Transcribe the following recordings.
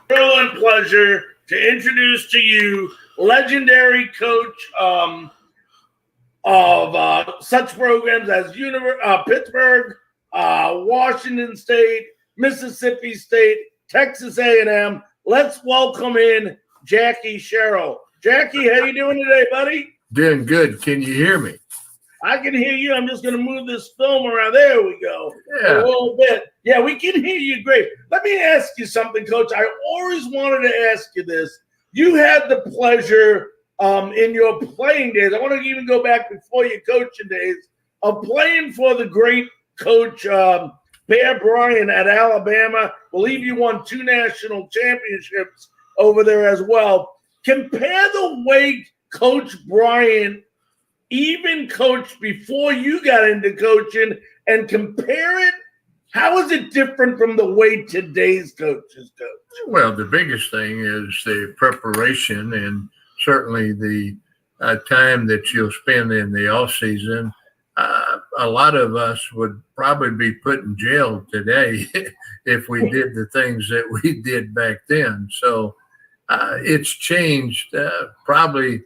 thrill and pleasure to introduce to you legendary coach of such programs as Pittsburgh, Washington State, Mississippi State, Texas A&M. Let's welcome in Jackie Sherrill. Jackie, how you doing today, buddy? Doing good. Can you hear me? I can hear you. I'm just going to move this film around. There we go. Yeah. A little bit. Yeah, we can hear you great. Let me ask you something, Coach. I always wanted to ask you this. You had the pleasure in your playing days, I want to even go back before your coaching days, of playing for the great coach Bear Bryant at Alabama. I believe you won 2 national championships over there as well. Compare the way Coach Bryant even coached before you got into coaching and compare it. How is it different from the way today's coaches coach? Well, the biggest thing is the preparation and certainly the time that you'll spend in the off season. A lot of us would probably be put in jail today if we did the things that we did back then. So it's changed. Probably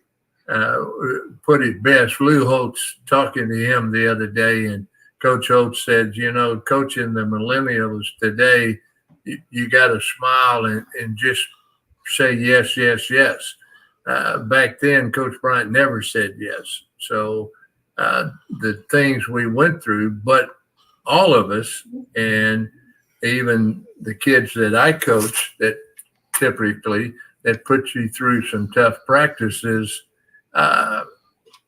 put it best. Lou Holtz talking to him the other day, and Coach Holtz said, coaching the millennials today, you got to smile and just say yes, yes, yes. Back then, Coach Bryant never said yes. So the things we went through, but all of us, and even the kids that I coach that typically that put you through some tough practices,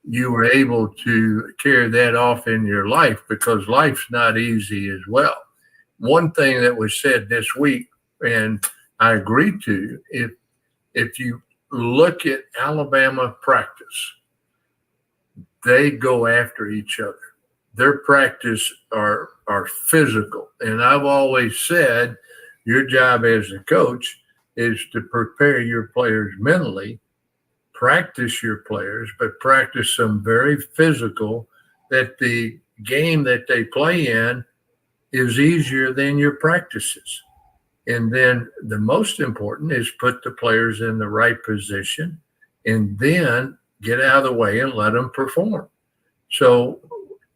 you were able to carry that off in your life because life's not easy as well. One thing that was said this week, and I agree to, if you look at Alabama practice, they go after each other. Their practice are physical. And I've always said your job as a coach is to prepare your players mentally, practice your players, but practice them very physical, that the game that they play in is easier than your practices. And then the most important is put the players in the right position and then get out of the way and let them perform. So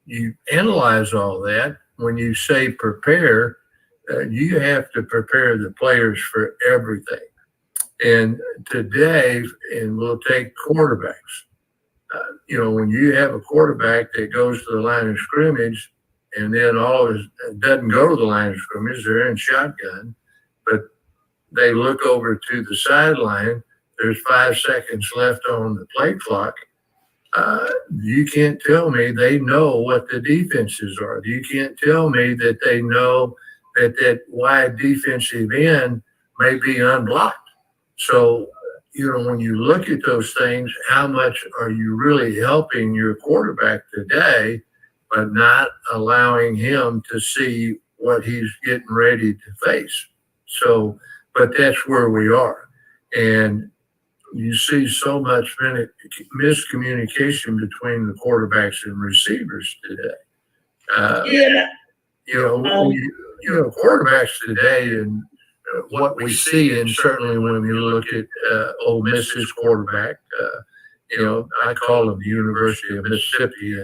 you analyze all that. When you say prepare, you have to prepare the players for everything. And today, and we'll take quarterbacks. When you have a quarterback that goes to the line of scrimmage and then doesn't go to the line of scrimmage, they're in shotgun, but they look over to the sideline, there's 5 seconds left on the play clock. You can't tell me they know what the defenses are. You can't tell me that they know that wide defensive end may be unblocked. So, when you look at those things, how much are you really helping your quarterback today, but not allowing him to see what he's getting ready to face? So, but that's where we are. And you see so much miscommunication between the quarterbacks and receivers today. Quarterbacks today and what we see, and certainly when you look at Ole Miss's quarterback, I call him the University of Mississippi,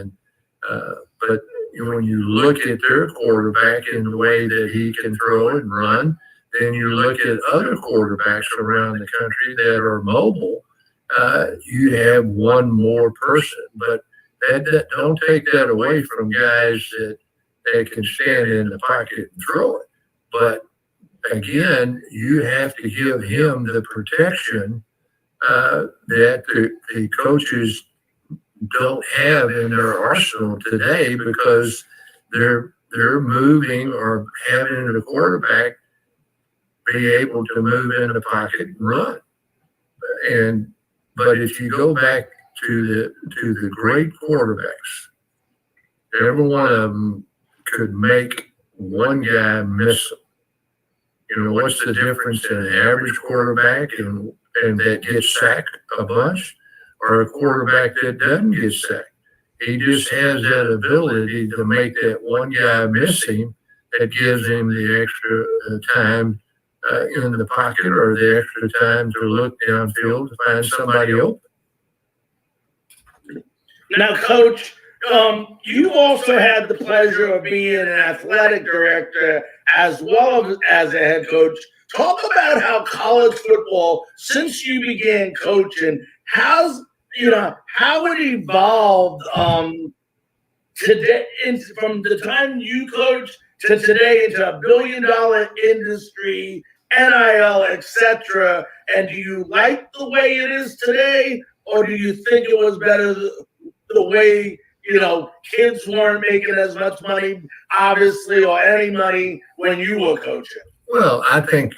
but when you look at their quarterback and the way that he can throw and run, then you look at other quarterbacks around the country that are mobile, you have one more person. But that don't take that away from guys that can stand in the pocket and throw it. But again, you have to give him the protection that the coaches don't have in their arsenal today because they're moving or having the quarterback be able to move in the pocket and run. But if you go back to the great quarterbacks, every one of them could make one guy miss them. What's the difference in an average quarterback and that gets sacked a bunch or a quarterback that doesn't get sacked? He just has that ability to make that one guy miss him that gives him the extra time in the pocket or the extra time to look downfield to find somebody open. Now, Coach, you also had the pleasure of being an athletic director as well as a head coach. Talk about how college football, since you began coaching, how it evolved today from the time you coached to today into a billion-dollar industry, NIL, etc. And do you like the way it is today, or do you think it was better the way, kids weren't making as much money, obviously, or any money when you were coaching? Well, I think,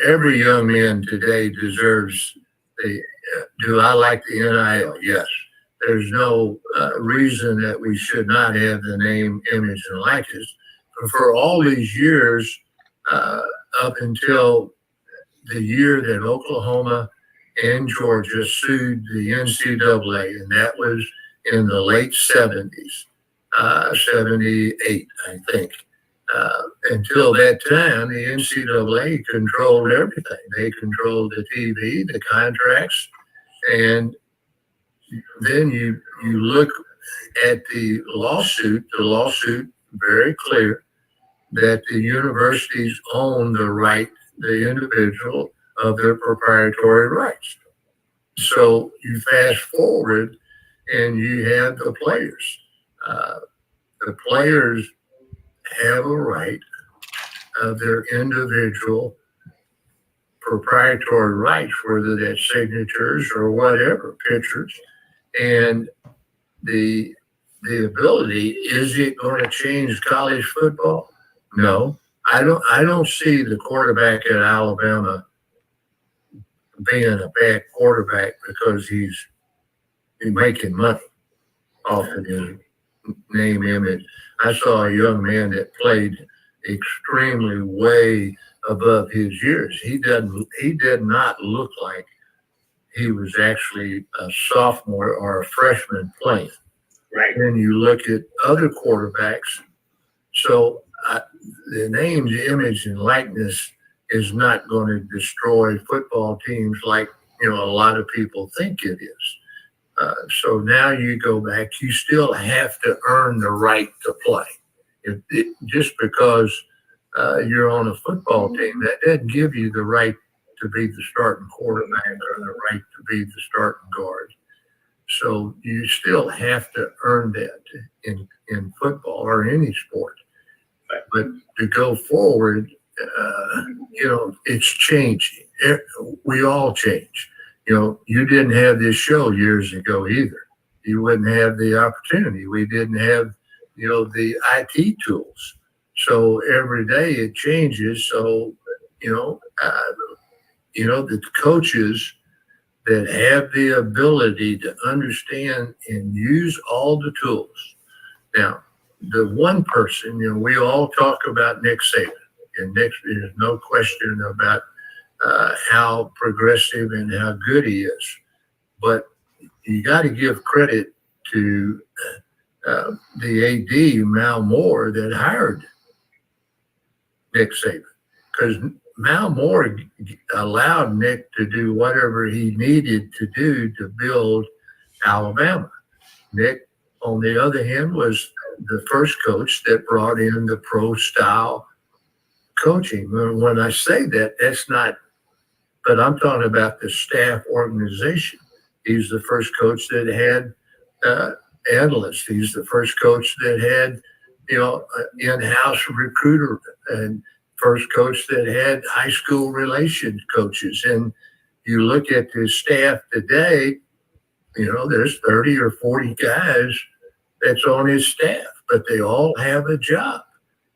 every young man today deserves do I like the NIL? Yes. There's no reason that we should not have the name, image, and likeness. But for all these years, up until the year that Oklahoma and Georgia sued the NCAA, and that was in the late 70s, 78, I think. Until that time, the NCAA controlled everything. They controlled the TV, the contracts, and then you look at the lawsuit very clear that the universities own the individual of their proprietary rights. So you fast forward and you have the players. The players have a right of their individual proprietary rights, whether that's signatures or whatever, pictures. And the ability, is it going to change college football? No. I don't see the quarterback at Alabama being a bad quarterback because he's making money off of his name, image. I saw a young man that played extremely way above his years. He did not look like he was actually a sophomore or a freshman playing. Right. Then you look at other quarterbacks. So the name, the image, and likeness is not going to destroy football teams like a lot of people think it is. So now you go back, you still have to earn the right to play. Just because you're on a football team, that doesn't give you the right to be the starting quarterback or the right to be the starting guard. So you still have to earn that in football or any sport. But to go forward, it's changing. We all change. You didn't have this show years ago either. You wouldn't have the opportunity. We didn't have, the IT tools. So every day it changes. So, the coaches that have the ability to understand and use all the tools. Now, the one person, we all talk about Nick Saban, and Nick, there's no question about how progressive and how good he is. But you got to give credit to the AD, Mal Moore, that hired Nick Saban, because Mal Moore allowed Nick to do whatever he needed to do to build Alabama. Nick, on the other hand, was the first coach that brought in the pro-style coaching. When I say that, that's not, but I'm talking about the staff organization. He's the first coach that had analysts. He's the first coach that had, in-house recruiter, and first coach that had high school relations coaches. And you look at the staff today, there's 30 or 40 guys that's on his staff, but they all have a job.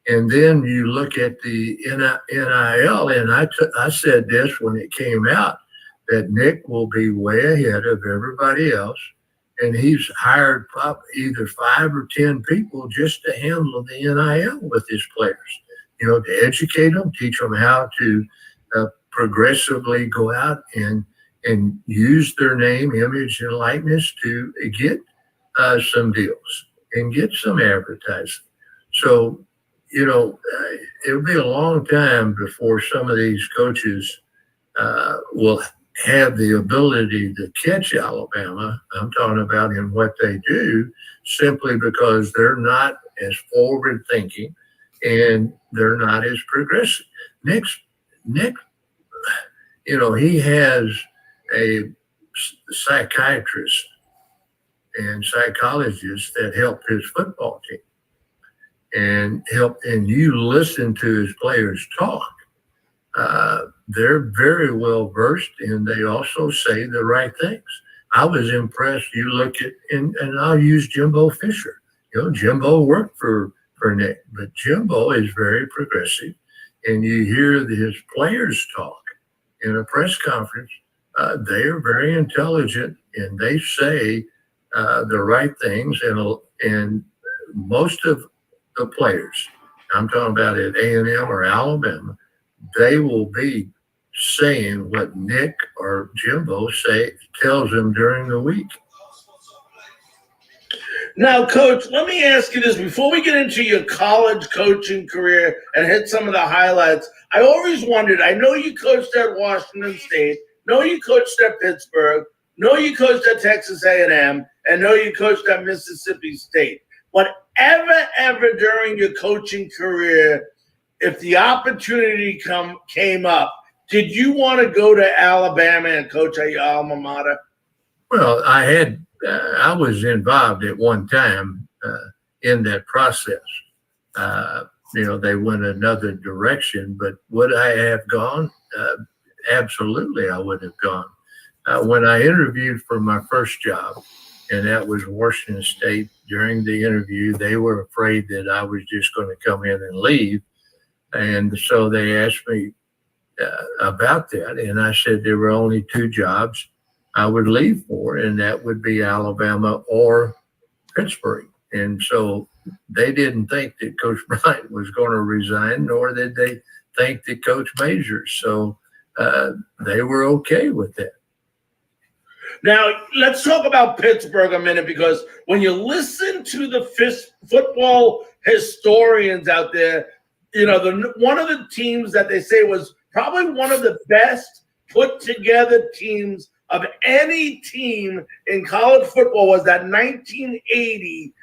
And then you look at the NIL, and I said this when it came out, that Nick will be way ahead of everybody else. And he's hired probably either 5 or 10 people just to handle the NIL with his players, to educate them, teach them how to progressively go out and use their name, image, and likeness to get some deals and get some advertising. So, it'll be a long time before some of these coaches will have the ability to catch Alabama. I'm talking about in what they do, simply because they're not as forward thinking and they're not as progressive. Nick, he has a psychiatrist and psychologists that help his football team and you listen to his players talk. They're very well versed and they also say the right things. I was impressed. You look at, and I'll use Jimbo Fisher. Jimbo worked for Nick, but Jimbo is very progressive. And you hear his players talk in a press conference. They are very intelligent and they say the right things. And most of the players, I'm talking about at A&M or Alabama, they will be saying what Nick or Jimbo tells them during the week. Now, Coach, let me ask you this. Before we get into your college coaching career and hit some of the highlights, I always wondered, I know you coached at Washington State, know you coached at Pittsburgh, know you coached at Texas A&M, and know you coached at Mississippi State. Ever during your coaching career, if the opportunity came up, did you want to go to Alabama and coach at your alma mater? Well, I was involved at one time in that process. They went another direction, but would I have gone? Absolutely, I would have gone. When I interviewed for my first job, and that was Washington State, during the interview, they were afraid that I was just going to come in and leave. And so they asked me about that. And I said there were only two jobs I would leave for, and that would be Alabama or Pittsburgh. And so they didn't think that Coach Bryant was going to resign, nor did they think that Coach Majors. So they were okay with that. Now, let's talk about Pittsburgh a minute, because when you listen to the football historians out there, one of the teams that they say was probably one of the best put together teams of any team in college football was that 1980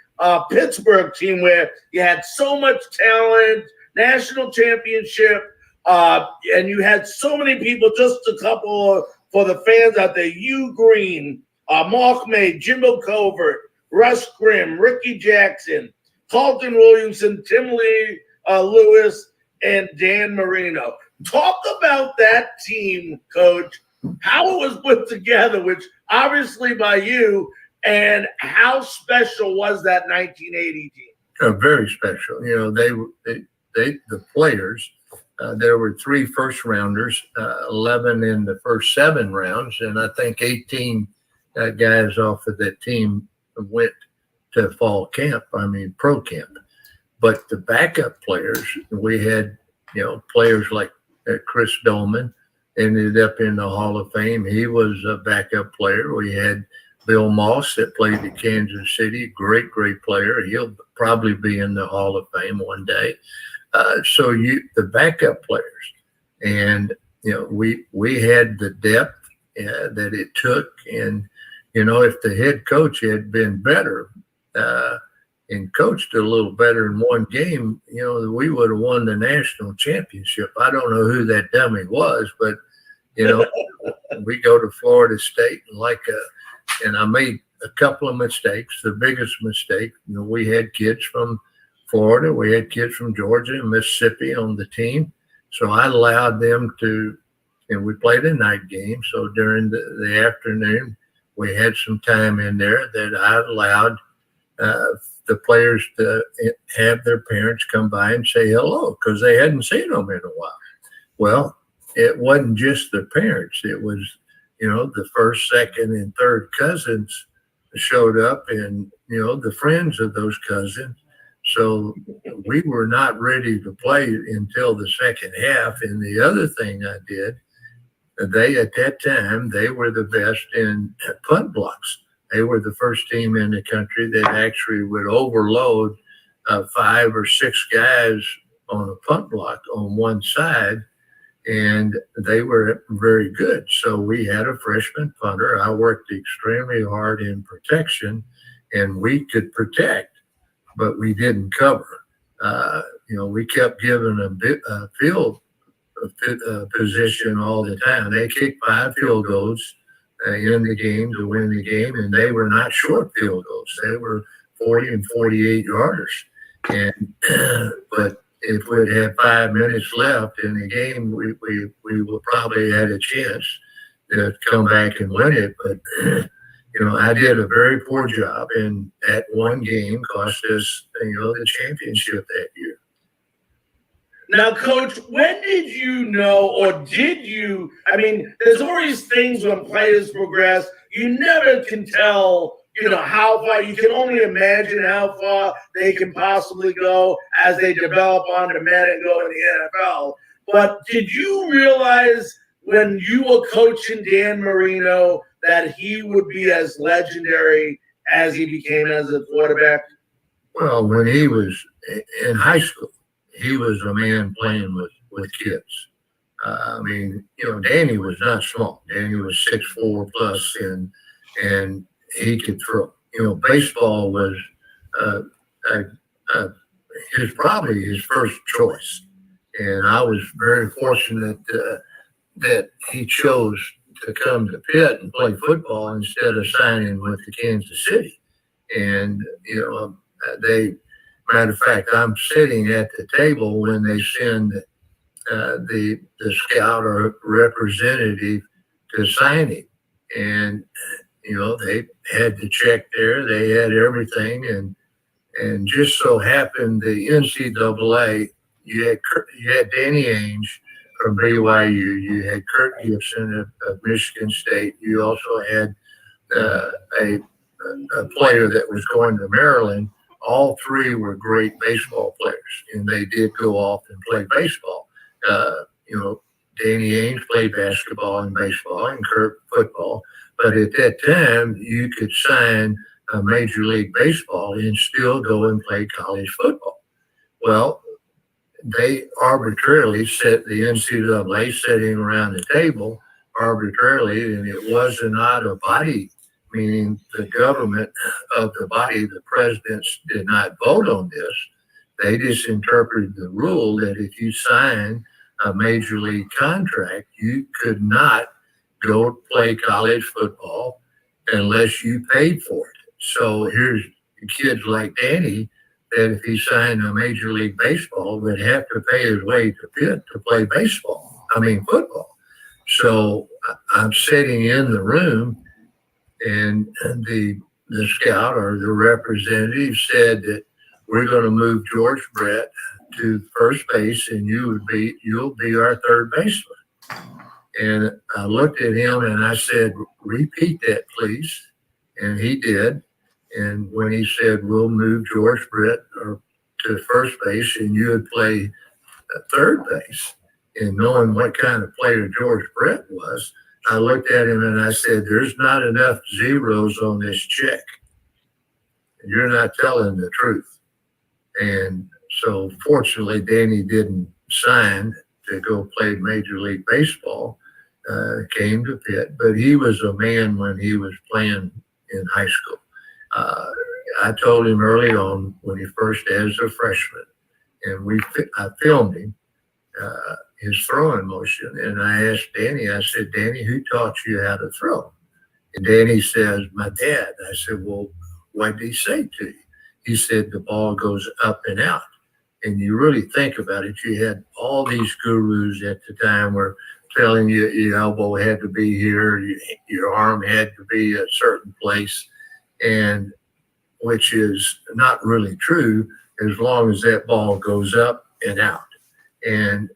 Pittsburgh team, where you had so much talent, national championship, and you had so many people. Just a couple for the fans out there: Hugh Green, Mark May, Jimbo Covert, Russ Grimm, Ricky Jackson, Carlton Williamson, Tim Lee Lewis, and Dan Marino. Talk about that team, Coach, how it was put together, which obviously by you, and how special was that 1980 team? Very special. The players, there were 3 first rounders, 11 in the first 7 rounds, and I think 18 guys off of that team went to fall camp, pro camp. But the backup players, we had, players like Chris Dolman ended up in the Hall of Fame. He was a backup player. We had Bill Moss that played at Kansas City, great player. He'll probably be in the Hall of Fame one day. So the backup players, and we had the depth that it took, and if the head coach had been better and coached a little better in one game, we would have won the national championship. I don't know who that dummy was, but we go to Florida State and I made a couple of mistakes. The biggest mistake, we had kids from Florida, we had kids from Georgia and Mississippi on the team. So I allowed them to, and we played a night game. So during the afternoon, we had some time in there that I allowed the players to have their parents come by and say hello, because they hadn't seen them in a while. Well, it wasn't just the parents. It was, the first, second, and third cousins showed up, and, the friends of those cousins. So we were not ready to play until the second half. And the other thing I did, at that time, they were the best in punt blocks. They were the first team in the country that actually would overload 5 or 6 guys on a punt block on one side, and they were very good. So we had a freshman punter. I worked extremely hard in protection, and we could protect, but we didn't cover. We kept giving a field position all the time. They kicked 5 field goals in the game to win the game, and they were not short field goals. They were 40 and 48 yarders. And but if we'd had 5 minutes left in the game, we would probably had a chance to come back and win it. But I did a very poor job, and that one game cost us, the championship that year. Now, Coach, when did you know, or did you? I mean, there's always things when players progress. You never can tell, how far. You can only imagine how far they can possibly go as they develop on the mat and go in the NFL. But did you realize when you were coaching Dan Marino that he would be as legendary as he became as a quarterback? Well, when he was in high school, he was a man playing with kids. Danny was not small. Danny was 6'4" plus, and he could throw. Baseball was probably his first choice, and I was very fortunate that he chose to come to Pitt and play football instead of signing with the Kansas City. And matter of fact, I'm sitting at the table when they send the scout or representative to sign him. And, they had the check there. They had everything. And just so happened the NCAA, you had Danny Ainge from BYU. You had Kirk Gibson of Michigan State. You also had a player that was going to Maryland. All 3 were great baseball players, and they did go off and play baseball. Danny Ainge played basketball and baseball, and Kirk football. But at that time, you could sign a Major League Baseball and still go and play college football. Well, they arbitrarily set the NCAA sitting around the table arbitrarily, and it was not a body, meaning the government of the body, the presidents did not vote on this. They just interpreted the rule that if you sign a major league contract, you could not go play college football unless you paid for it. So here's kids like Danny that if he signed a Major League Baseball would have to pay his way to Pitt to play football. So I'm sitting in the room, and the scout or the representative said that we're going to move George Brett to first base, and you'll be our third baseman. And I looked at him and I said, repeat that, please. And he did. And when he said, we'll move George Brett to first base and you would play third base, and knowing what kind of player George Brett was, I looked at him and I said, there's not enough zeros on this check. You're not telling the truth. And so fortunately, Danny didn't sign to go play Major League Baseball, came to Pitt, but he was a man when he was playing in high school. I told him early on when he first as a freshman, and I filmed him, his throwing motion. And I asked Danny, I said, Danny, who taught you how to throw? And Danny says, my dad. I said, well, what did he say to you? He said, the ball goes up and out. And you really think about it, you had all these gurus at the time were telling you your elbow had to be here, your arm had to be a certain place, and which is not really true as long as that ball goes up and out. And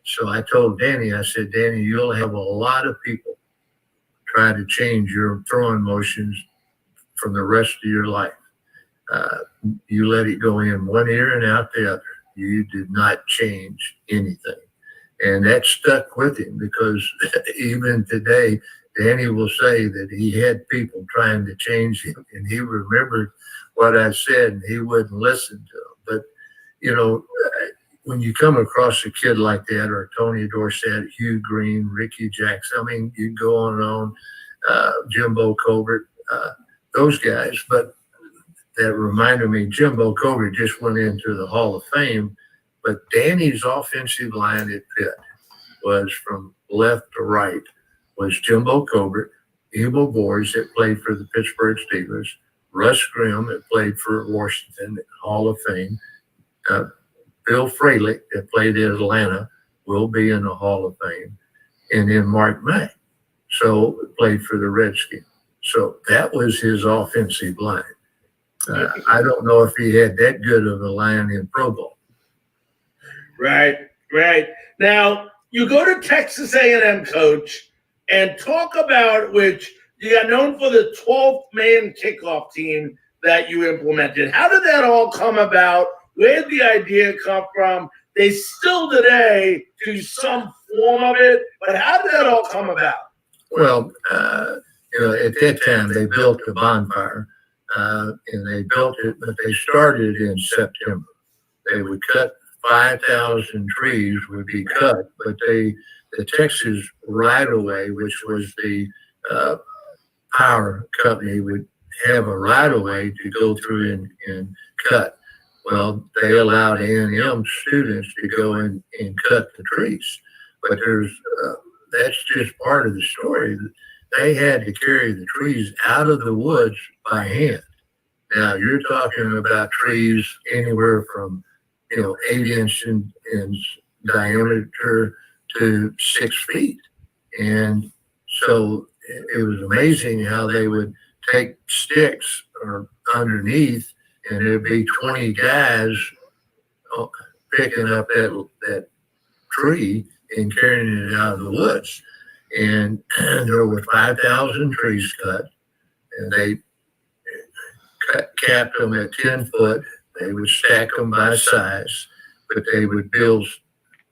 so I told Danny, I said, Danny, you'll have a lot of people try to change your throwing motions for the rest of your life. You let it go in one ear and out the other. You did not change anything. And that stuck with him because even today, Danny will say that he had people trying to change him, and he remembered what I said, and he wouldn't listen to them. But, when you come across a kid like that, or Tony Dorsett, Hugh Green, Ricky Jackson, I mean, you go on and on, Jimbo Covert, those guys. But that reminded me, Jimbo Covert just went into the Hall of Fame, but Danny's offensive line at Pitt was from left to right, was Jimbo Covert, Ebo Boers that played for the Pittsburgh Steelers, Russ Grimm that played for Washington, Hall of Fame, Bill Fralick that played in Atlanta, will be in the Hall of Fame, and then Mark May, so played for the Redskins. So that was his offensive line. I don't know if he had that good of a line in Pro Bowl. Right. Now, you go to Texas A&M, Coach, and talk about which you got known for the 12th man kickoff team that you implemented. How did that all come about? Where did the idea come from? They still today do some form of it, but how did that all come about? Well, at that time they built a bonfire, and they built it, but they started in September. They would cut 5,000 trees would be cut, but the Texas right-of-way, which was the power company, would have a right-of-way to go through and cut. Well, they allowed A&M students to go in and cut the trees, but that's just part of the story. They had to carry the trees out of the woods by hand. Now you're talking about trees anywhere from 8 inch in diameter to 6 feet, and so it was amazing how they would take sticks or underneath, and there'd be 20 guys picking up that tree and carrying it out of the woods. And there were 5,000 trees cut, and they capped them at 10 foot. They would stack them by size, but they would build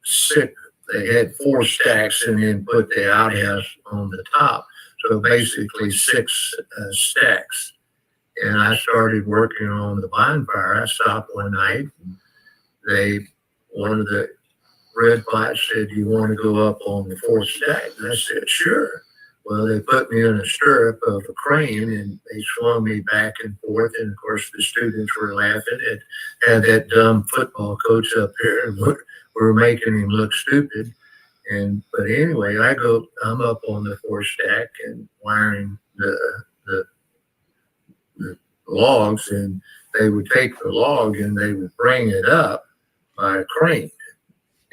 6. They had 4 stacks and then put the outhouse on the top. So basically 6 stacks. And I started working on the bonfire. I stopped one night, and one of the Red Pots said, "You want to go up on the 4th stack?" And I said, "Sure." Well, they put me in a stirrup of a crane, and they swung me back and forth. And of course, the students were laughing and had that dumb football coach up there, and we're making him look stupid. But anyway, I'm up on the 4th stack and wiring the logs, and they would take the log and they would bring it up by a crane,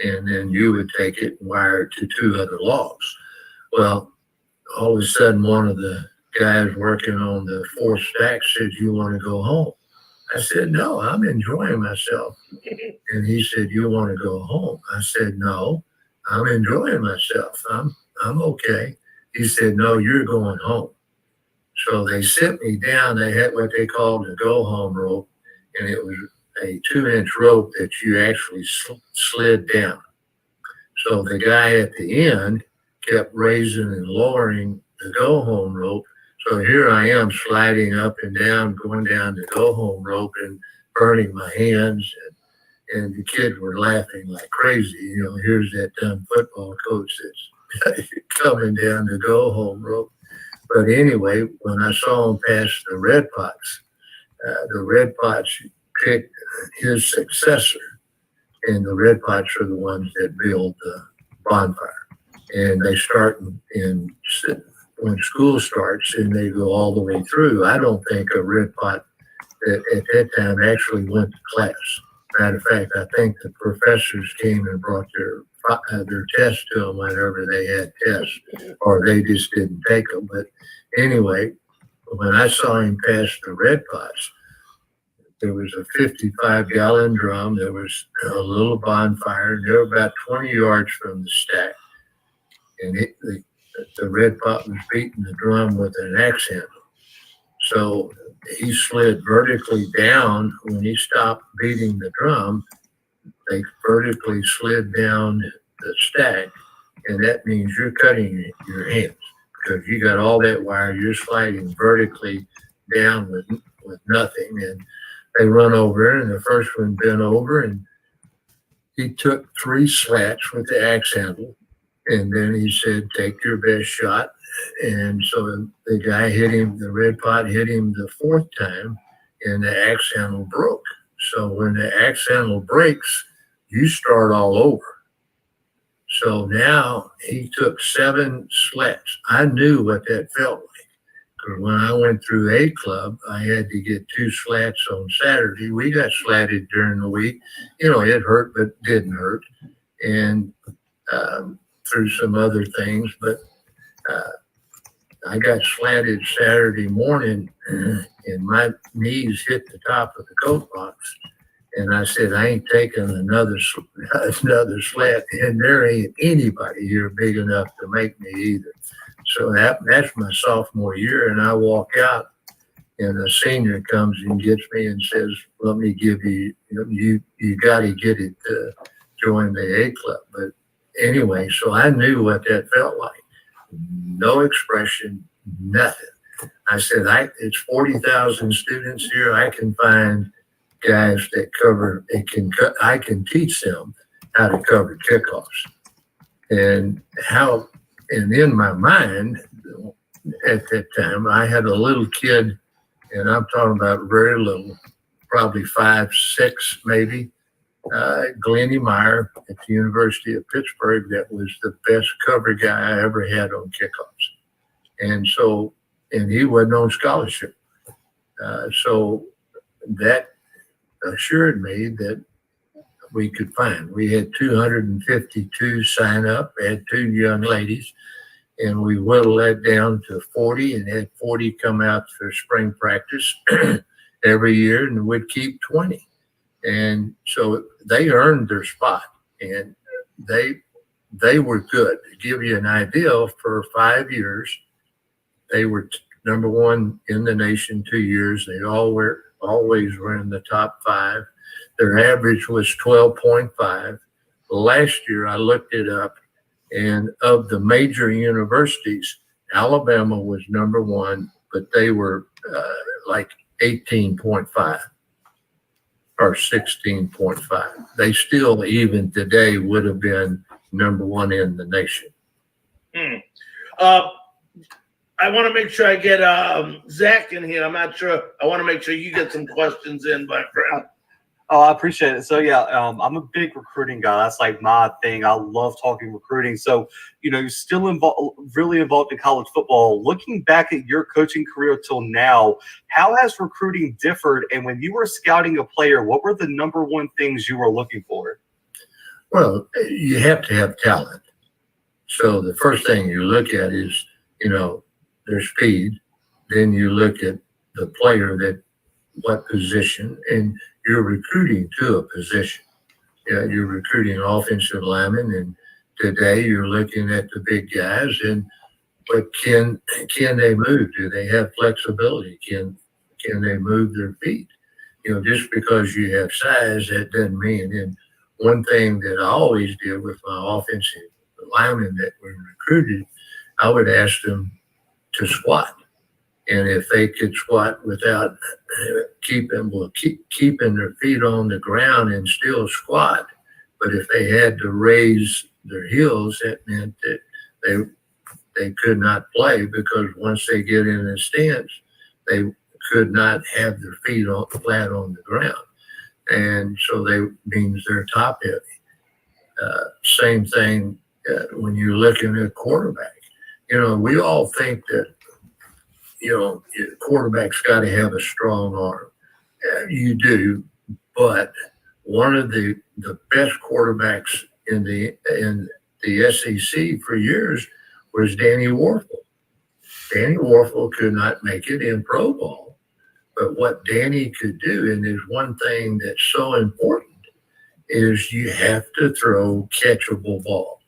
and then you would take it and wire it to 2 other logs. Well, all of a sudden, one of the guys working on the 4th stack said, "You want to go home?" I said, "No, I'm enjoying myself." And he said, "You want to go home?" I said, "No, I'm enjoying myself. I'm okay." He said, "No, you're going home." So they sit me down. They had what they called a go-home rope, and it was a 2-inch rope that you actually slid down. So the guy at the end kept raising and lowering the go-home rope. So here I am sliding up and down, going down the go-home rope and burning my hands. And the kids were laughing like crazy. Here's that dumb football coach that's coming down the go-home rope. But anyway, when I saw him pass the Red Pots picked his successor, and the Red Pots are the ones that build the bonfire. And they start when school starts, and they go all the way through. I don't think a Red Pot at that time actually went to class. Matter of fact, I think the professors came and brought their tests to them whenever they had tests, or they just didn't take them. But anyway, when I saw him pass the Red Pots, there was a 55-gallon drum. There was a little bonfire. They were about 20 yards from the stack. And the Red Pot was beating the drum with an axe handle. So he slid vertically down. When he stopped beating the drum, they vertically slid down the stack. And that means you're cutting your hands, because you got all that wire. You're sliding vertically down with nothing. And they run over, and the first one bent over, and he took 3 slats with the axe handle, and then he said, "Take your best shot." And so the guy hit him, the red pot hit him the 4th time, and the axe handle broke. So when the axe handle breaks, you start all over. So now he took 7 slats. I knew what that felt like. Because when I went through A Club, I had to get 2 slats on Saturday. We got slatted during the week. It hurt, but didn't hurt. And through some other things. But I got slatted Saturday morning, and my knees hit the top of the coat box. And I said, I ain't taking another slat, and there ain't anybody here big enough to make me either. So that's my sophomore year, and I walk out, and a senior comes and gets me and says, "Let me give you, you got to get it to join the A Club." But anyway, so I knew what that felt like. No expression, nothing. I said, it's 40,000 students here. I can find guys that cover. I can teach them how to cover kickoffs, and in my mind at that time, I had a little kid, and I'm talking about very little, probably 5, 6 maybe. Glennie Meyer at the University of Pittsburgh, that was the best cover guy I ever had on kickoffs. And he wasn't on scholarship. So that assured me that we could find. We had 252 sign up, had 2 young ladies, and we whittled that down to 40 and had 40 come out for spring practice every year, and we'd keep 20. And so they earned their spot, and they were good. To give you an idea, for 5 years, they were number 1 in the nation 2 years. They always were in the top 5. Their average was 12.5. Last year, I looked it up, and of the major universities, Alabama was number 1, but they were like 18.5. Or 16.5. They still, even today, would have been number 1 in the nation. I want to make sure I get Zach in here. I'm not sure. I want to make sure you get some questions in, my friend. Oh, I appreciate it. So yeah, I'm a big recruiting guy. That's like my thing. I love talking recruiting. So, you're still really involved in college football. Looking back at your coaching career till now, how has recruiting differed? And when you were scouting a player, what were the number 1 things you were looking for? Well, you have to have talent. So the first thing you look at is, their speed. Then you look at the player, what position, and you're recruiting to a position. Yeah, you're recruiting offensive linemen, and today you're looking at the big guys. But can they move? Do they have flexibility? Can they move their feet? Just because you have size, that doesn't mean. And one thing that I always did with my offensive linemen that were recruited, I would ask them to squat. And if they could squat without keeping their feet on the ground and still squat, but if they had to raise their heels, that meant that they could not play, because once they get in a stance, they could not have their feet flat on the ground. And so means they're top heavy. Same thing when you're looking at quarterback. We all think that, quarterback's got to have a strong arm. You do, but one of the best quarterbacks in the SEC for years was Danny Warfel. Danny Warfel could not make it in pro ball, but what Danny could do, and there's one thing that's so important, is you have to throw catchable balls.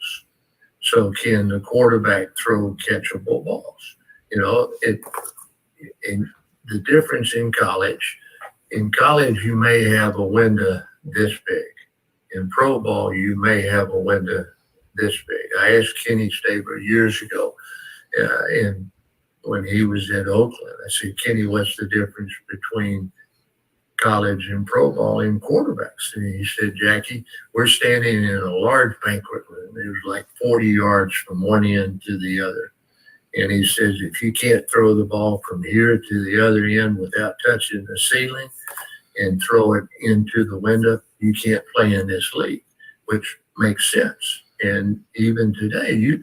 So can the quarterback throw catchable balls? And the difference in college, you may have a window this big. In pro ball, you may have a window this big. I asked Kenny Stabler years ago, and when he was at Oakland, I said, Kenny, what's the difference between college and pro ball in quarterbacks. And he said, Jackie, we're standing in a large banquet room. It was like 40 yards from one end to the other. And he says, if you can't throw the ball from here to the other end without touching the ceiling and throw it into the window, you can't play in this league, which makes sense. And even today, you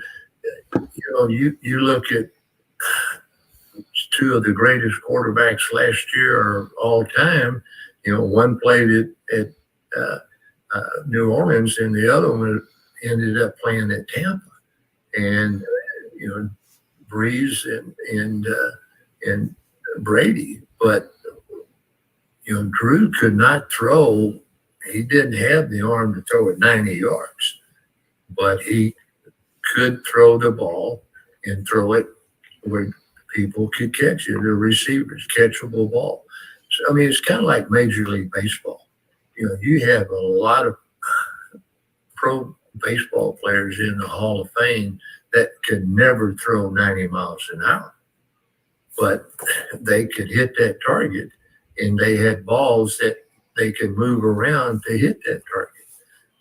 look at two of the greatest quarterbacks last year or all time. One played at New Orleans, and the other one ended up playing at Tampa. And Breeze and Brady, but Drew could not throw. He didn't have the arm to throw it 90 yards, but he could throw the ball and throw it where people could catch it, the receivers, catchable ball. So, I mean, it's kind of like Major League Baseball. You have a lot of pro baseball players in the Hall of Fame that could never throw 90 miles an hour, but they could hit that target, and they had balls that they could move around to hit that target,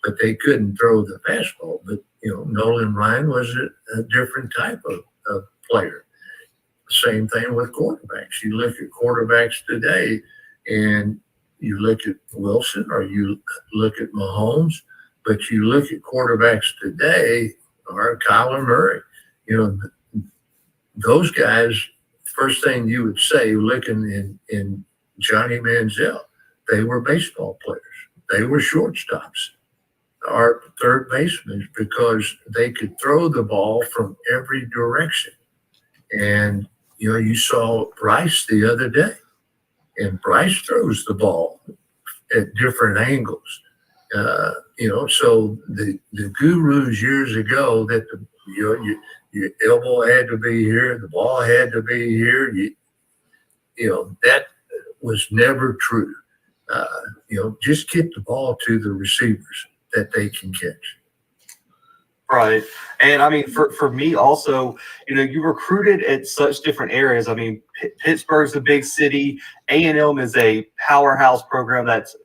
but they couldn't throw the fastball. But, Nolan Ryan was a different type of player. Same thing with quarterbacks. You look at quarterbacks today, and you look at Wilson or you look at Mahomes, but you look at quarterbacks today, or Kyler Murray, those guys, first thing you would say, looking in Johnny Manziel, they were baseball players. They were shortstops or third basemen because they could throw the ball from every direction. And, you saw Bryce the other day, and Bryce throws the ball at different angles. So the gurus years ago that your elbow had to be here, the ball had to be here. That was never true. Just get the ball to the receivers that they can catch. Right. And I mean, for me also, you recruited at such different areas. I mean, Pittsburgh's a big city. A&M is a powerhouse program that's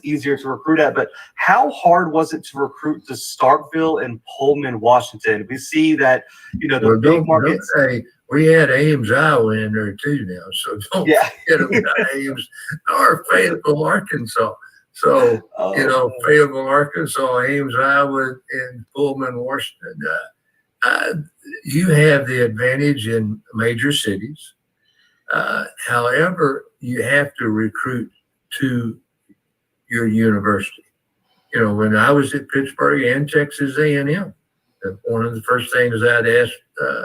easier to recruit at. But how hard was it to recruit to Starkville and Pullman, Washington? We see that, the big markets. We had Ames, Iowa in there too now. So don't forget about Ames or Fayetteville, Arkansas. So, Fayetteville, Arkansas, Ames, Iowa, and Pullman, Washington. You have the advantage in major cities. However, you have to recruit to your university. When I was at Pittsburgh and Texas A&M, one of the first things I'd ask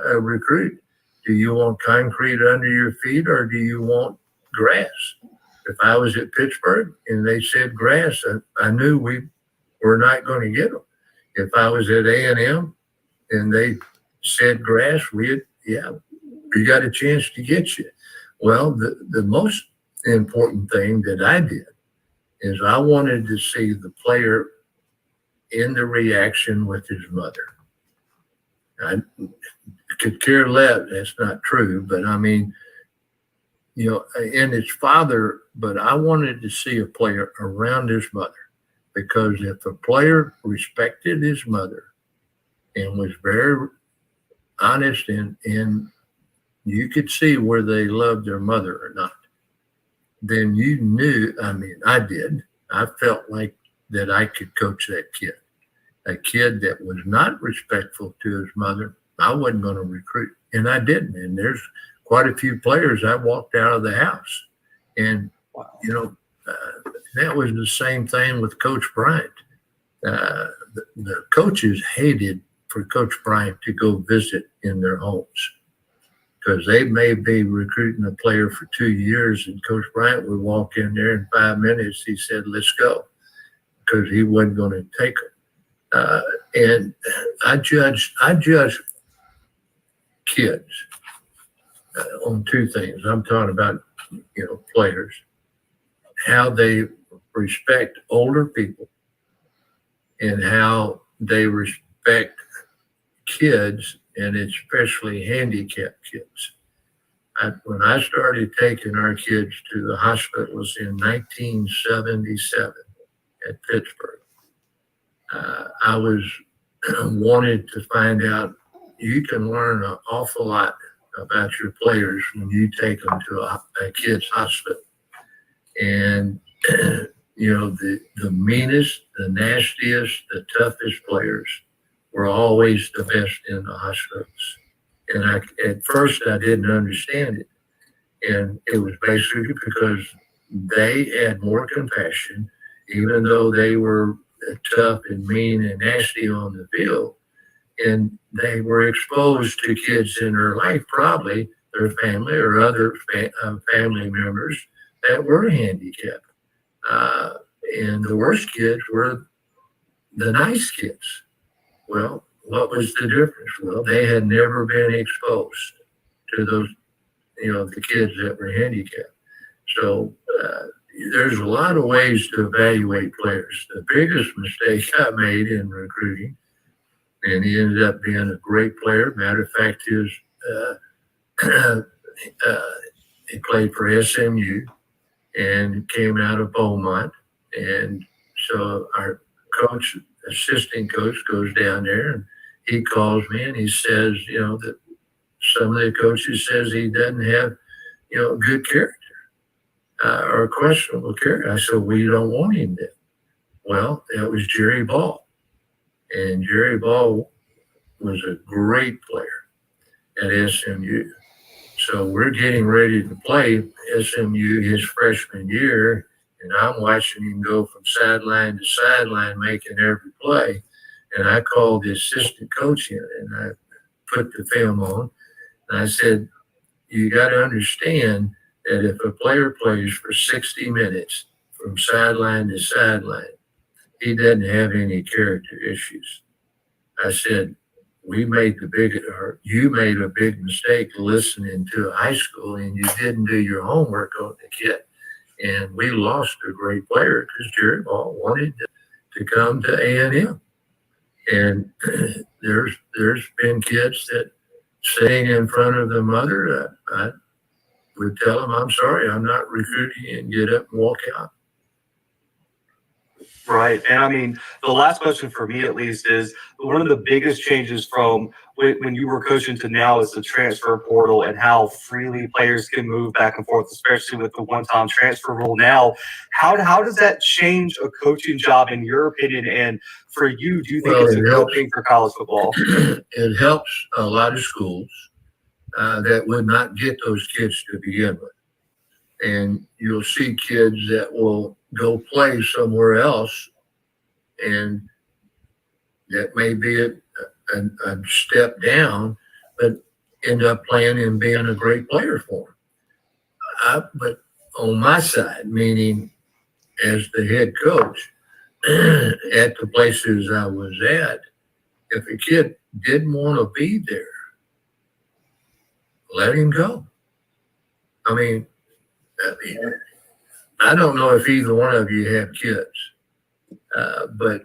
a recruit, do you want concrete under your feet or do you want grass? If I was at Pittsburgh and they said grass, I knew we were not going to get them. If I was at A&M and they said grass, we got a chance to get you. Well, the most important thing that I did is I wanted to see the player in the reaction with his mother. I could care less, that's not true, but I mean, and his father, but I wanted to see a player around his mother, because if a player respected his mother and was very honest and you could see where they loved their mother or not, then you knew, I did. I felt like that I could coach that kid. A kid that was not respectful to his mother, I wasn't going to recruit. And I didn't. And there's quite a few players I walked out of the house. And, that was the same thing with Coach Bryant. The coaches hated for Coach Bryant to go visit in their homes, because they may be recruiting a player for 2 years, and Coach Bryant would walk in there in 5 minutes. He said, let's go, because he wasn't going to take them. And I judge kids on two things. I'm talking about, players, how they respect older people and how they respect kids, and especially handicapped kids. When I started taking our kids to the hospitals in 1977 at Pittsburgh, I was wanted to find out you can learn an awful lot about your players when you take them to a kid's hospital. And, the meanest, the nastiest, the toughest players were always the best in the hospitals. And at first I didn't understand it. And it was basically because they had more compassion, even though they were tough and mean and nasty on the field. And they were exposed to kids in their life, probably their family or other family members that were handicapped. And the worst kids were the nice kids. Well, what was the difference? Well, they had never been exposed to those, the kids that were handicapped. So there's a lot of ways to evaluate players. The biggest mistake I made in recruiting, and he ended up being a great player. Matter of fact, he played for SMU and came out of Beaumont. And so our assistant coach goes down there and he calls me and he says, that some of the coaches says he doesn't have, good character or questionable character. I said, we don't want him then. Well, that was Jerry Ball. And Jerry Ball was a great player at SMU. So we're getting ready to play SMU his freshman year, and I'm watching him go from sideline to sideline, making every play. And I called the assistant coach in, and I put the film on. And I said, you got to understand that if a player plays for 60 minutes from sideline to sideline, he doesn't have any character issues. I said, you made a big mistake listening to a high school, and you didn't do your homework on the kid. And we lost a great player because Jerry Ball wanted to come to A&M. And there's been kids that sitting in front of the mother, I would tell them, I'm sorry, I'm not recruiting, and get up and walk out. Right. And I mean, the last question for me, at least, is one of the biggest changes from when you were coaching to now is the transfer portal and how freely players can move back and forth, especially with the one-time transfer rule now. How does that change a coaching job, in your opinion? And for you, do you think it's a good thing for college football? It helps a lot of schools that would not get those kids to begin with. And you'll see kids that will go play somewhere else, and that may be a step down, but end up playing and being a great player for them. But on my side, meaning as the head coach at the places I was at, if a kid didn't want to be there, let him go. I mean, I don't know if either one of you have kids, but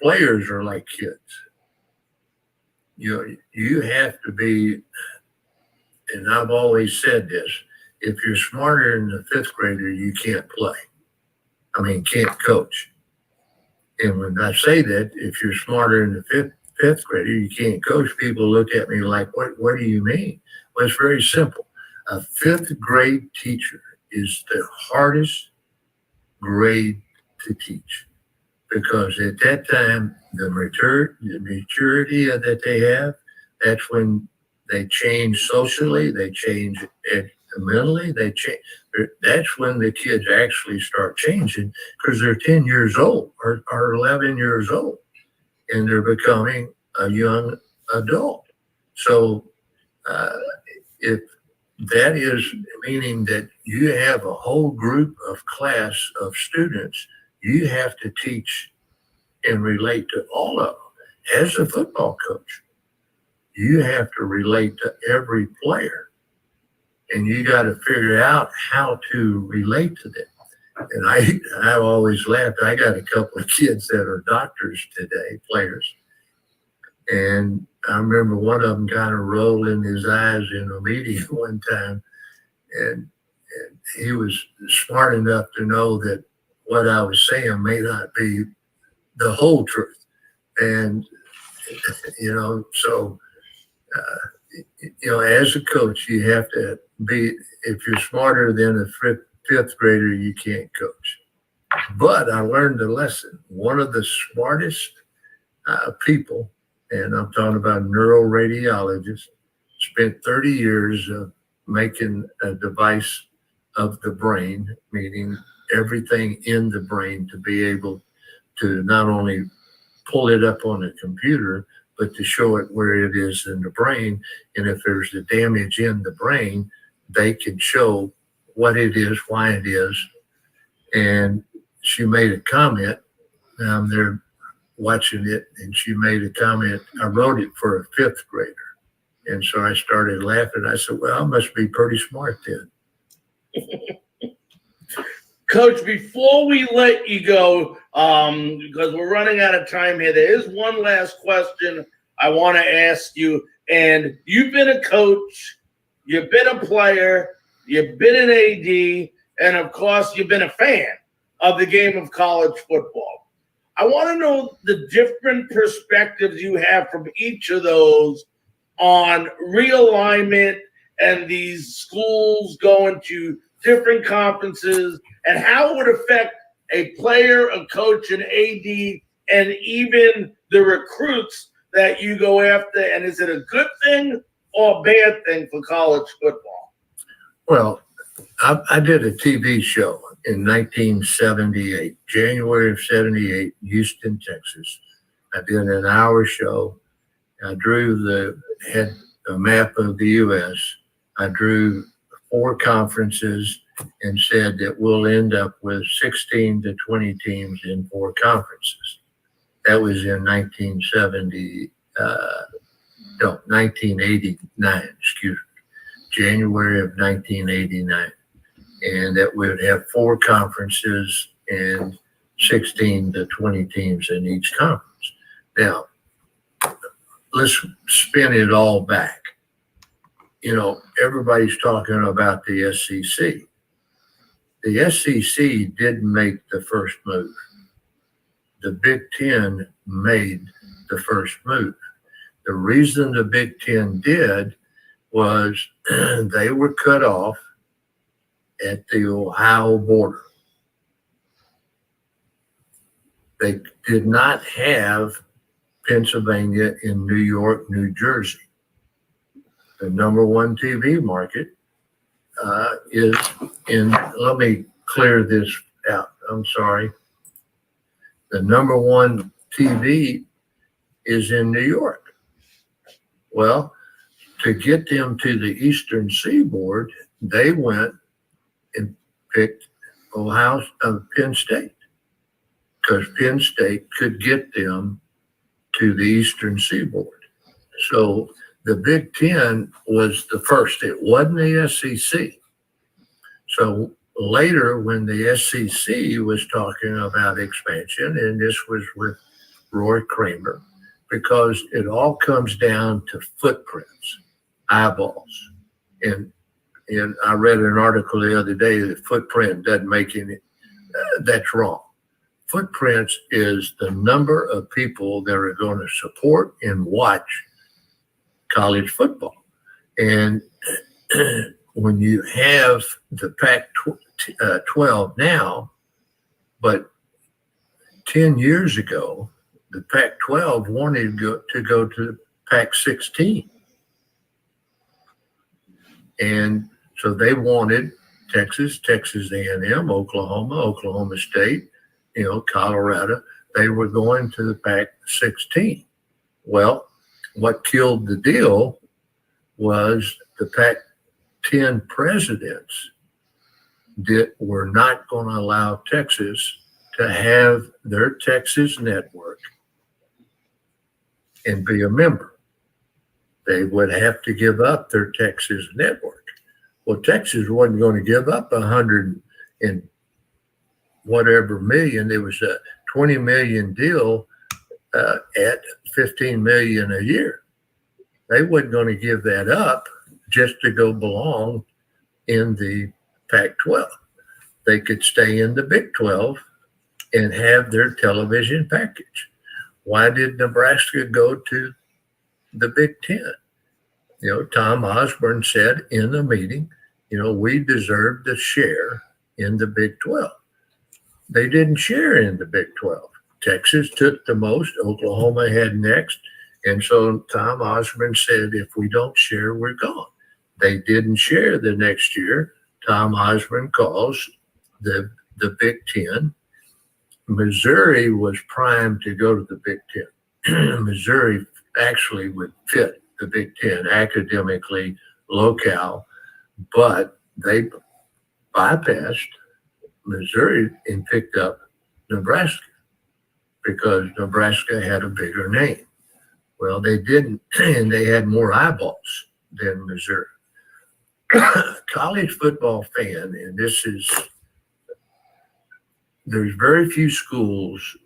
players are like kids. You have to be, and I've always said this: if you're smarter than the fifth grader, you can't play. Can't coach. And when I say that, if you're smarter than the fifth grader, you can't coach. People look at me like, what do you mean? Well, it's very simple. A fifth grade teacher is the hardest grade to teach, because at that time, the maturity that they have, that's when they change socially, they change mentally, they change. That's when the kids actually start changing, because they're 10 years old or 11 years old, and they're becoming a young adult. So if that is meaning that you have a whole group of class of students, you have to teach and relate to all of them. As a football coach, you have to relate to every player, and you got to figure out how to relate to them. And I've always laughed. I got a couple of kids that are doctors today, players, And I remember one of them kind of rolling his eyes in a meeting one time, and he was smart enough to know that what I was saying may not be the whole truth. And, so, as a coach, you have to be, if you're smarter than a fifth grader, you can't coach. But I learned a lesson. One of the smartest people, and I'm talking about neuroradiologists, spent 30 years of making a device of the brain, meaning everything in the brain, to be able to not only pull it up on a computer, but to show it where it is in the brain. And if there's the damage in the brain, they can show what it is, why it is. And she made a comment. They're watching it, and she made a comment. I wrote it for a fifth grader. And so I started laughing. I said, well, I must be pretty smart then. Coach, before we let you go, because we're running out of time here, there is one last question I want to ask you. And you've been a coach, you've been a player, you've been an AD, and of course, you've been a fan of the game of college football. I want to know the different perspectives you have from each of those on realignment and these schools going to different conferences, and how it would affect a player, a coach, an AD, and even the recruits that you go after. And is it a good thing or a bad thing for college football? Well, I did a TV show in 1978, January of 78, Houston, Texas. I did an hour show. I had a map of the U.S. I drew 4 conferences and said that we'll end up with 16 to 20 teams in 4 conferences. That was in 1989, January of 1989. And that we would have 4 conferences and 16 to 20 teams in each conference. Now, let's spin it all back. Everybody's talking about the SEC. The SEC didn't make the first move. The Big Ten made the first move. The reason the Big Ten did was they were cut off at the Ohio border. They did not have Pennsylvania and New York, New Jersey. The number 1 TV market is in, let me clear this out. I'm sorry. The number 1 TV is in New York. Well, to get them to the Eastern Seaboard, they went and picked Penn State, because Penn State could get them to the Eastern Seaboard. So the Big Ten was the first. It wasn't the SEC. So later, when the SEC was talking about expansion, and this was with Roy Kramer, because it all comes down to footprints, eyeballs. And I read an article the other day that footprint doesn't make any, that's wrong. Footprints is the number of people that are going to support and watch college football. And when you have the Pac-12 now, but 10 years ago, the Pac-12 wanted to go to the Pac-16. And so they wanted Texas, Texas A&M, Oklahoma State, Colorado. They were going to the Pac-16. Well, what killed the deal was the Pac-10 presidents that were not going to allow Texas to have their Texas network and be a member. They would have to give up their Texas network. Well, Texas wasn't going to give up 100 and whatever million. It was a $20 million deal at $15 million a year. They wasn't going to give that up just to go belong in the Pac-12. They could stay in the Big 12 and have their television package. Why did Nebraska go to the Big 10? Tom Osborne said in the meeting, we deserve to share in the Big 12. They didn't share in the Big 12. Texas took the most. Oklahoma had next. And so Tom Osborne said, if we don't share, we're gone. They didn't share the next year. Tom Osborne calls the Big 10. Missouri was primed to go to the Big 10. Missouri actually would fit the Big 10 academically, locale, but they bypassed Missouri and picked up Nebraska because Nebraska had a bigger name. Well, they didn't, and they had more eyeballs than Missouri. College football fan, and there's very few schools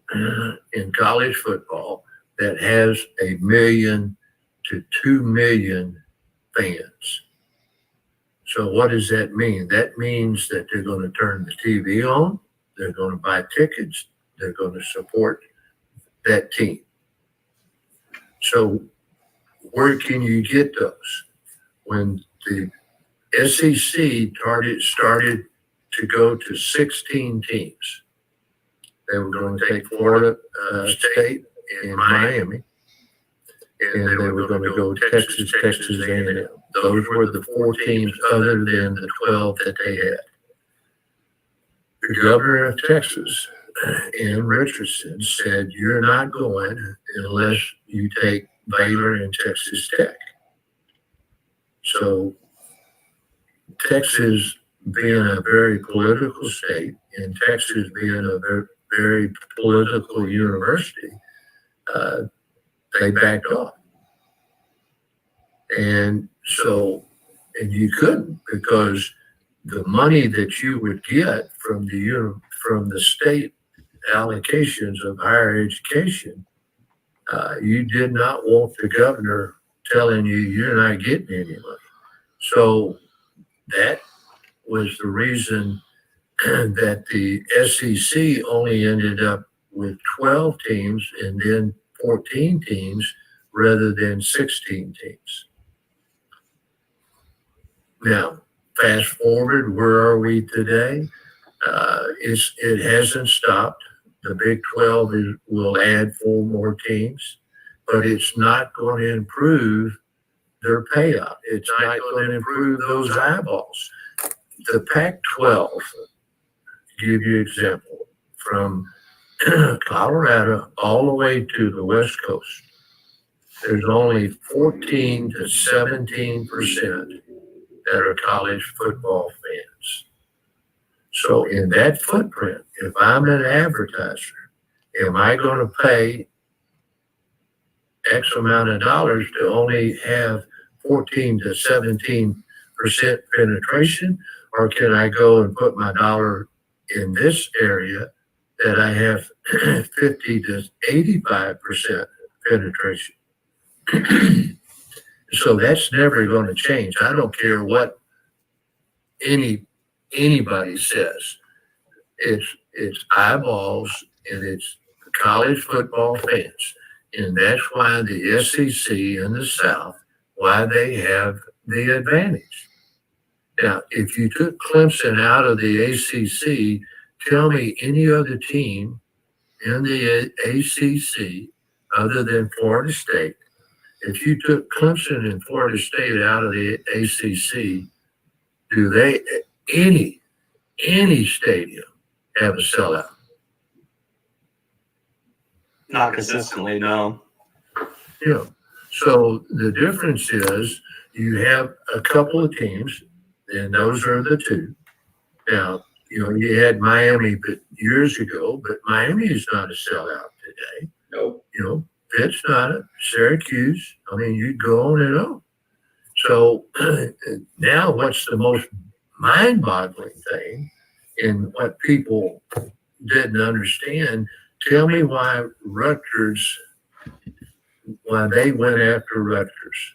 in college football that has 1 million to 2 million fans. So what does that mean? That means that they're going to turn the TV on, they're going to buy tickets, they're going to support that team. So where can you get those? When the SEC started to go to 16 teams, they were going to take Florida State and Miami, and they were going to go Texas A&M. Those were the 4 teams other than the 12 that they had. The governor of Texas, Ann Richardson, said, you're not going unless you take Baylor and Texas Tech. So Texas being a very political state and Texas being a very, very political university, they backed off. And you couldn't, because the money that you would get from the state allocations of higher education, you did not want the governor telling you you're not getting any money. So that was the reason that the SEC only ended up with 12 teams and then 14 teams rather than 16 teams. Now, fast forward, where are we today? It hasn't stopped. The Big 12 will add 4 more teams, but it's not going to improve their payout. It's not going to improve those eyeballs. The Pac-12, to give you an example, from Colorado all the way to the West Coast, there's only 14 to 17% that are college football fans. So in that footprint, if I'm an advertiser, am I going to pay X amount of dollars to only have 14 to 17% penetration? Or can I go and put my dollar in this area that I have 50 to 85% penetration? So that's never going to change. I don't care what anybody says. It's eyeballs and it's college football fans. And that's why the SEC in the South, why they have the advantage. Now, if you took Clemson out of the ACC, tell me any other team in the ACC other than Florida State. If you took Clemson and Florida State out of the ACC, do they, any stadium, have a sellout? Not consistently, no. Yeah. So the difference is you have a couple of teams, and those are the 2. Now, you had Miami years ago, but Miami is not a sellout today. Nope. Pitt's not a Syracuse. I mean, you go on and on. So now what's the most mind-boggling thing and what people didn't understand, tell me why Rutgers when they went after Rutgers,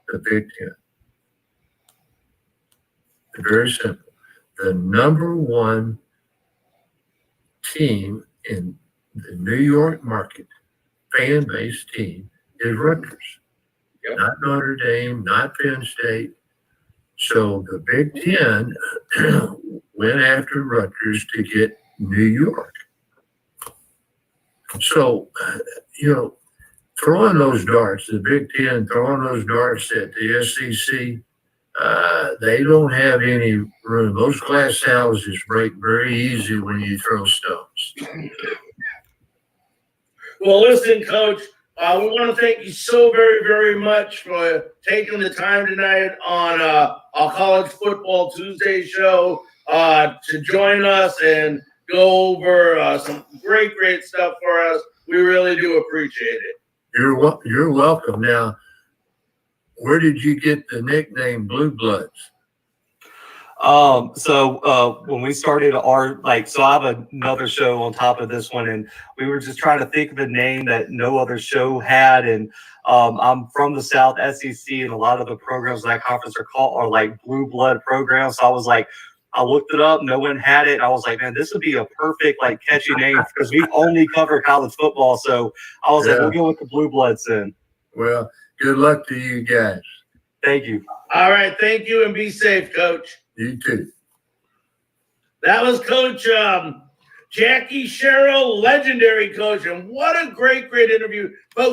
the Big Ten. Very simple. The number one team in the New York market, fan-based team, is Rutgers. Yep. Not Notre Dame, not Penn State. So the Big Ten went after Rutgers to get New York. So, throwing those darts, the Big Ten throwing those darts at the SEC, they don't have any room. Those glass houses break very easy when you throw stones. Well, listen, Coach, we want to thank you so very, very much for taking the time tonight on our College Football Tuesday show to join us and go over some great, great stuff for us. We really do appreciate it. You're welcome. Now, where did you get the nickname Blue Bloods? So when we started so I have another show on top of this one, and we were just trying to think of a name that no other show had. And I'm from the South SEC, and a lot of the programs in that conference are like blue blood programs. So I was like, I looked it up, no one had it. And I was like, man, this would be a perfect catchy name because we only cover college football. So I was like, we'll go with the Blue Bloods then. Well, good luck to you guys. Thank you. All right, thank you, and be safe, Coach. You too. That was Coach Jackie Sherrill, legendary coach, and what a great, great interview. Folks,